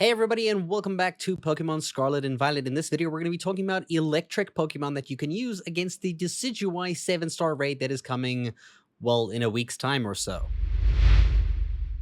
Hey everybody, and welcome back to Pokemon Scarlet and Violet. In this video, we're going to be talking about electric Pokemon that you can use against the Decidueye 7-star raid that is coming, well, in a week's time or so.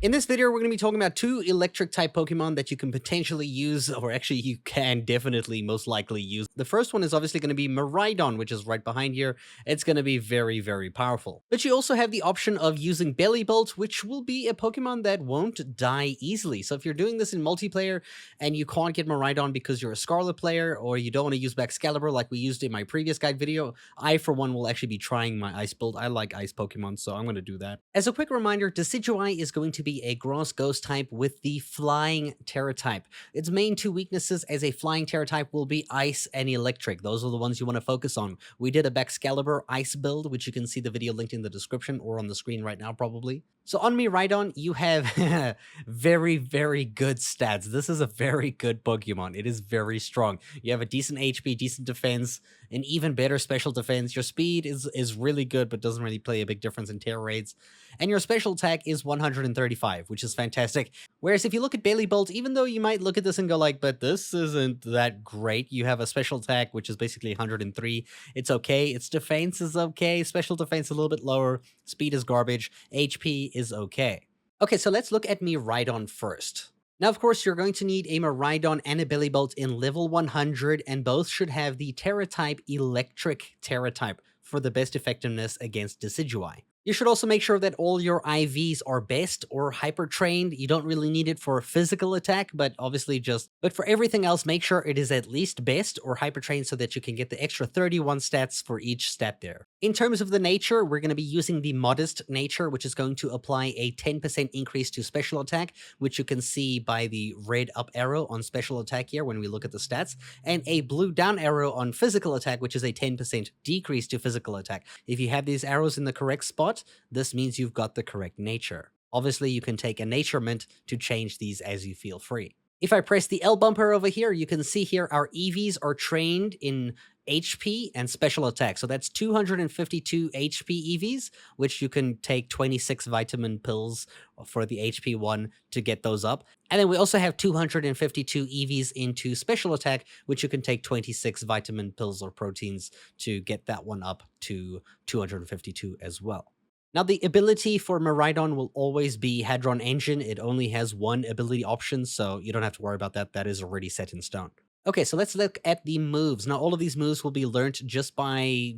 In this video, we're going to be talking about two electric-type Pokemon that you can potentially use, or actually you can definitely most likely use. The first one is obviously going to be Miraidon, which is right behind here. It's going to be very, very powerful. But you also have the option of using Bellibolt, which will be a Pokemon that won't die easily. So if you're doing this in multiplayer and you can't get Miraidon because you're a Scarlet player, or you don't want to use Excalibur like we used in my previous guide video, I, for one, will actually be trying my Ice build. I like Ice Pokemon, so I'm going to do that. As a quick reminder, Decidueye is going to be a grass ghost type with the flying tera type. Its main two weaknesses as a flying tera type will be ice and electric. Those are the ones you want to focus on. We did a Excalibur ice build, which you can see the video linked in the description or on the screen right now probably. So on Miraidon, you have very, very good stats. This is a very good Pokemon. It is very strong. You have a decent HP, decent defense, an even better special defense. Your speed is really good, but doesn't really play a big difference in Tera raids. And your special attack is 135, which is fantastic. Whereas if you look at Bellibolt, even though you might look at this and go like, but this isn't that great, you have a special attack, which is basically 103. It's okay. Its defense is okay. Special defense a little bit lower. Speed is garbage. HP is okay. Okay, so let's look at Miraidon first. Now, of course, you're going to need a Miraidon and a Bellibolt in level 100, and both should have the Tera type electric Tera type for the best effectiveness against Decidueye. You should also make sure that all your IVs are best or hyper trained. You don't really need it for physical attack, but obviously but for everything else, make sure it is at least best or hyper trained so that you can get the extra 31 stats for each stat there. In terms of the nature, we're going to be using the modest nature, which is going to apply a 10% increase to special attack, which you can see by the red up arrow on special attack here when we look at the stats, and a blue down arrow on physical attack, which is a 10% decrease to physical attack. If you have these arrows in the correct spot, this means you've got the correct nature. Obviously, you can take a naturement to change these as you feel free. If I press the L bumper over here, you can see here our EVs are trained in HP and special attack. So that's 252 HP EVs, which you can take 26 vitamin pills for the HP one to get those up. And then we also have 252 EVs into special attack, which you can take 26 vitamin pills or proteins to get that one up to 252 as well. Now, the ability for Miraidon will always be Hadron Engine. It only has one ability option, so you don't have to worry about that. That is already set in stone. Okay, so let's look at the moves. Now, all of these moves will be learnt just by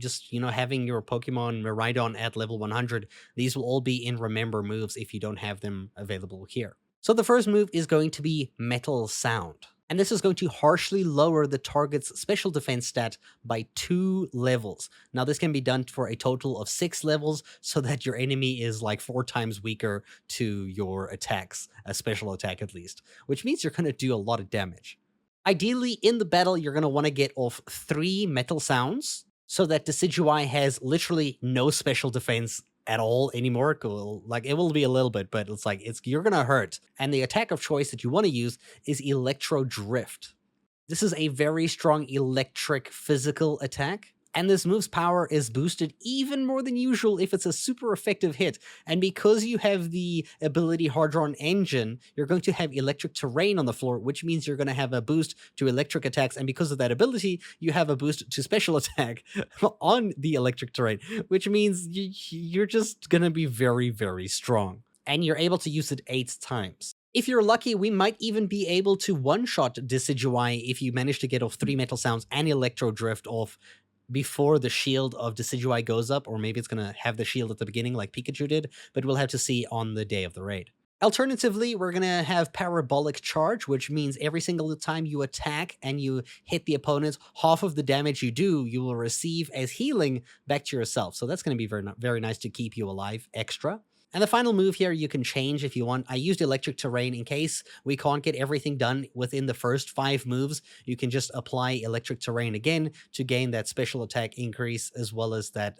having your Pokemon Miraidon at level 100. These will all be in Remember moves if you don't have them available here. So the first move is going to be Metal Sound. And this is going to harshly lower the target's special defense stat by 2 levels. Now, this can be done for a total of 6 levels so that your enemy is like 4 times weaker to your attacks, a special attack at least, which means you're going to do a lot of damage. Ideally, in the battle, you're going to want to get off 3 metal sounds so that Decidueye has literally no special defense at all anymore. Like, it will be a little bit, but it's like you're gonna hurt. And the attack of choice that you want to use is Electro Drift. This is a very strong electric physical attack, and this move's power is boosted even more than usual if it's a super effective hit. And because you have the ability Hadron Engine, you're going to have electric terrain on the floor, which means you're going to have a boost to electric attacks. And because of that ability, you have a boost to special attack on the electric terrain, which means you're just going to be very, very strong. And you're able to use it 8 times. If you're lucky, we might even be able to one-shot Decidueye if you manage to get off 3 metal sounds and Electro Drift off before the shield of Decidueye goes up, or maybe it's going to have the shield at the beginning like Pikachu did, but we'll have to see on the day of the raid. Alternatively, we're going to have Parabolic Charge, which means every single time you attack and you hit the opponent, half of the damage you do, you will receive as healing back to yourself. So that's going to be very, very nice to keep you alive extra. And the final move here you can change if you want. I used Electric Terrain in case we can't get everything done within the first 5 moves. You can just apply Electric Terrain again to gain that special attack increase as well as that,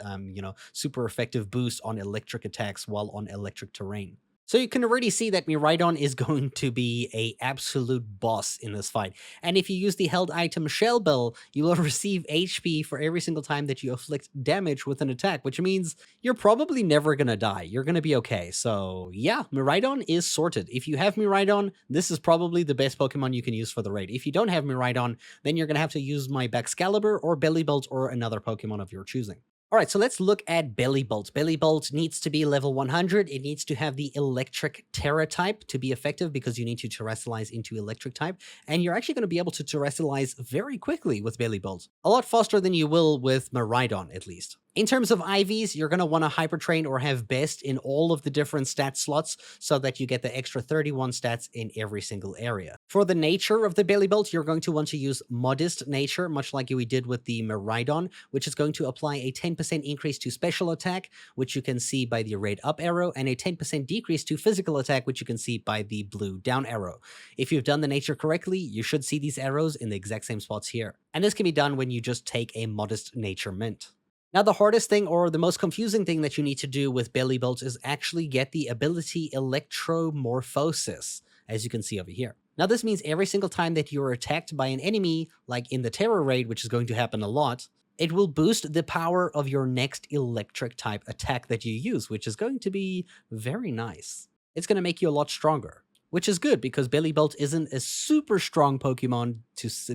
super effective boost on electric attacks while on Electric Terrain. So you can already see that Miraidon is going to be a absolute boss in this fight. And if you use the held item Shell Bell, you will receive HP for every single time that you afflict damage with an attack, which means you're probably never gonna die. You're gonna be okay. So yeah, Miraidon is sorted. If you have Miraidon, this is probably the best Pokemon you can use for the raid. If you don't have Miraidon, then you're gonna have to use my Baxcalibur or Bellibolt or another Pokemon of your choosing. All right, so let's look at Bellibolt. Bellibolt needs to be level 100. It needs to have the electric Tera type to be effective because you need to terrestrialize into electric type. And you're actually going to be able to terrestrialize very quickly with Bellibolt. A lot faster than you will with Miraidon, at least. In terms of IVs, you're going to want to Hyper Train or have Best in all of the different stat slots so that you get the extra 31 stats in every single area. For the nature of the Bellibolt, you're going to want to use Modest Nature, much like we did with the Miraidon, which is going to apply a 10% increase to special attack, which you can see by the red up arrow, and a 10% decrease to physical attack, which you can see by the blue down arrow. If you've done the nature correctly, you should see these arrows in the exact same spots here. And this can be done when you just take a Modest Nature mint. Now, the hardest thing or the most confusing thing that you need to do with Bellibolt is actually get the ability Electromorphosis, as you can see over here. Now, this means every single time that you're attacked by an enemy, like in the Terror Raid, which is going to happen a lot, it will boost the power of your next electric type attack that you use, which is going to be very nice. It's going to make you a lot stronger, which is good because Bellibolt isn't a super strong Pokemon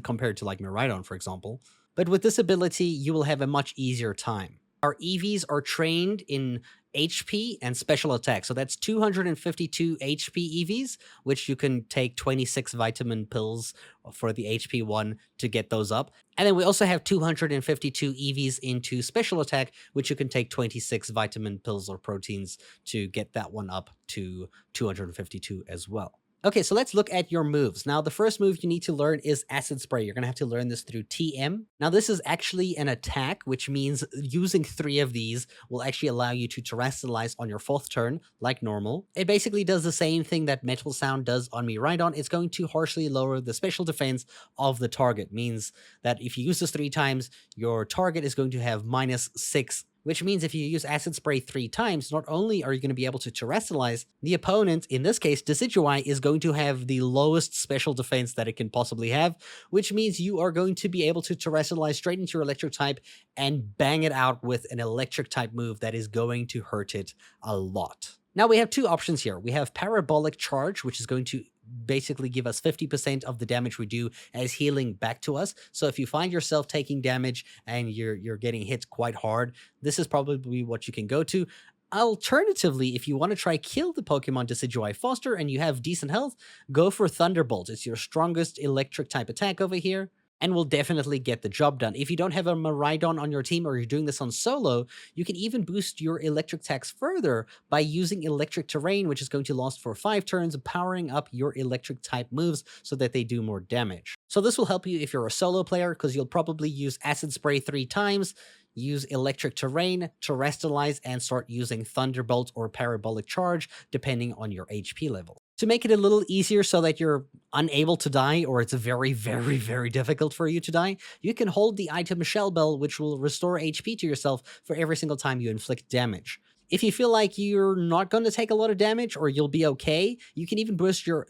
compared to like Miraidon, for example. But with this ability, you will have a much easier time. Our EVs are trained in HP and special attack. So that's 252 HP EVs, which you can take 26 vitamin pills for the HP one to get those up. And then we also have 252 EVs into special attack, which you can take 26 vitamin pills or proteins to get that one up to 252 as well. Okay, so let's look at your moves. Now, the first move you need to learn is Acid Spray. You're going to have to learn this through TM. Now, this is actually an attack, which means using 3 of these will actually allow you to terrestrialize on your 4th turn, like normal. It basically does the same thing that Metal Sound does on Miraidon. It's going to harshly lower the special defense of the target. Means that if you use this 3 times, your target is going to have -6, which means if you use Acid Spray 3 times, not only are you going to be able to terrestrialize, the opponent, in this case Decidueye, is going to have the lowest special defense that it can possibly have, which means you are going to be able to terrestrialize straight into your electric type and bang it out with an electric type move that is going to hurt it a lot. Now we have 2 options here. We have Parabolic Charge, which is going to basically give us 50% of the damage we do as healing back to us. So if you find yourself taking damage and you're getting hit quite hard, this is probably what you can go to. Alternatively, if you want to try kill the Pokemon Decidueye faster and you have decent health, go for Thunderbolt. It's your strongest electric type attack over here, and will definitely get the job done. If you don't have a Miraidon on your team or you're doing this on solo, you can even boost your electric attacks further by using Electric Terrain, which is going to last for 5 turns, powering up your electric type moves so that they do more damage. So this will help you if you're a solo player, because you'll probably use Acid Spray 3 times, use Electric Terrain, terrestrialize, and start using Thunderbolt or Parabolic Charge, depending on your HP level. To make it a little easier so that you're unable to die, or it's very, very, very difficult for you to die, you can hold the item Shell Bell, which will restore HP to yourself for every single time you inflict damage. If you feel like you're not going to take a lot of damage or you'll be okay, you can even boost your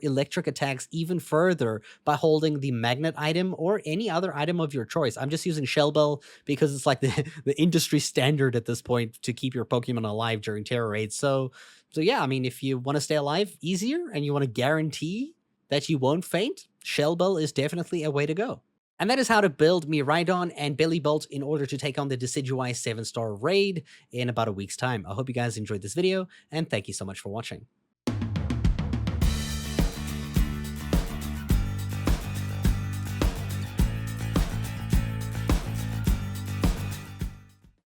electric attacks even further by holding the magnet item or any other item of your choice. I'm just using Shell Bell because it's like the industry standard at this point to keep your Pokemon alive during Terror Raids. So yeah, I mean, if you want to stay alive easier and you want to guarantee that you won't faint, Shell Bell is definitely a way to go. And that is how to build Miraidon and Bellibolt in order to take on the Decidueye 7-star raid in about a week's time. I hope you guys enjoyed this video, and thank you so much for watching.